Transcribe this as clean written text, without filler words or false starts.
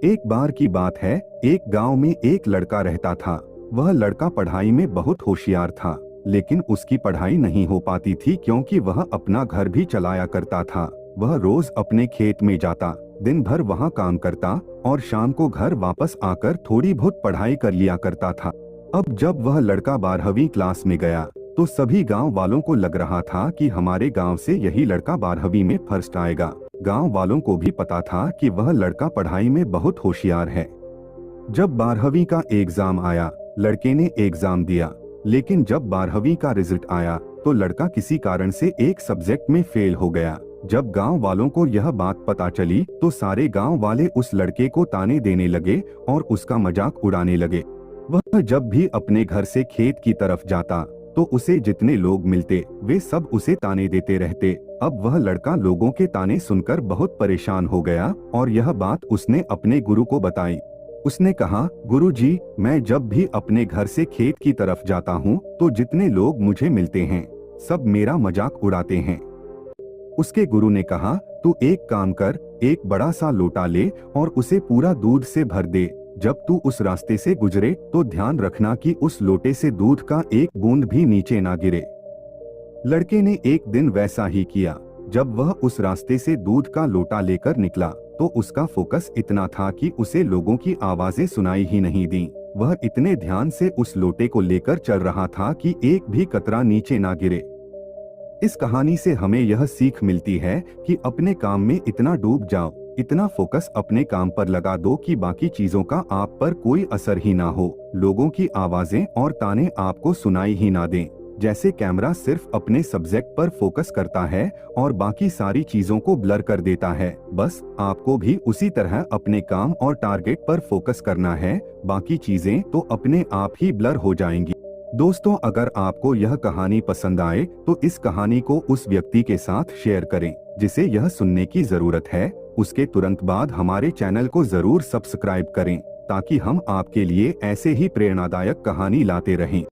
एक बार की बात है, एक गांव में एक लड़का रहता था। वह लड़का पढ़ाई में बहुत होशियार था, लेकिन उसकी पढ़ाई नहीं हो पाती थी क्योंकि वह अपना घर भी चलाया करता था। वह रोज अपने खेत में जाता, दिन भर वहां काम करता और शाम को घर वापस आकर थोड़ी बहुत पढ़ाई कर लिया करता था। अब जब वह लड़का 12वीं क्लास में गया तो सभी गांव वालों को लग रहा था कि हमारे गांव से यही लड़का 12वीं में फर्स्ट आएगा। गांव वालों को भी पता था कि वह लड़का पढ़ाई में बहुत होशियार है। जब 12वीं का एग्जाम आया, लड़के ने एग्जाम दिया, लेकिन जब 12वीं का रिजल्ट आया तो लड़का किसी कारण से एक सब्जेक्ट में फेल हो गया। जब गांव वालों को यह बात पता चली तो सारे गांव वाले उस लड़के को ताने देने लगे और उसका मजाक उड़ाने लगे। वह जब भी अपने घर से खेत की तरफ जाता तो उसे जितने लोग मिलते वे सब उसे ताने देते रहते। अब वह लड़का लोगों के ताने सुनकर बहुत परेशान हो गया और यह बात उसने अपने गुरु को बताई। उसने कहा, गुरुजी, मैं जब भी अपने घर से खेत की तरफ जाता हूँ तो जितने लोग मुझे मिलते हैं सब मेरा मजाक उड़ाते हैं। उसके गुरु ने कहा, तू एक काम कर, एक बड़ा सा लोटा ले और उसे पूरा दूध से भर दे। जब तू उस रास्ते से गुजरे तो ध्यान रखना कि उस लोटे से दूध का एक बूंद भी नीचे ना गिरे। लड़के ने एक दिन वैसा ही किया। जब वह उस रास्ते से दूध का लोटा लेकर निकला तो उसका फोकस इतना था कि उसे लोगों की आवाजें सुनाई ही नहीं दी। वह इतने ध्यान से उस लोटे को लेकर चल रहा था कि एक भी कतरा नीचे ना गिरे। इस कहानी से हमें यह सीख मिलती है कि अपने काम में इतना डूब जाओ, इतना फोकस अपने काम पर लगा दो कि बाकी चीजों का आप पर कोई असर ही ना हो, लोगों की आवाजें और ताने आपको सुनाई ही ना दें। जैसे कैमरा सिर्फ अपने सब्जेक्ट पर फोकस करता है और बाकी सारी चीजों को ब्लर कर देता है, बस आपको भी उसी तरह अपने काम और टारगेट पर फोकस करना है, बाकी चीजें तो अपने आप ही ब्लर हो जाएंगी। दोस्तों, अगर आपको यह कहानी पसंद आए तो इस कहानी को उस व्यक्ति के साथ शेयर करें जिसे यह सुनने की जरूरत है। उसके तुरंत बाद हमारे चैनल को जरूर सब्सक्राइब करें ताकि हम आपके लिए ऐसे ही प्रेरणादायक कहानी लाते रहें।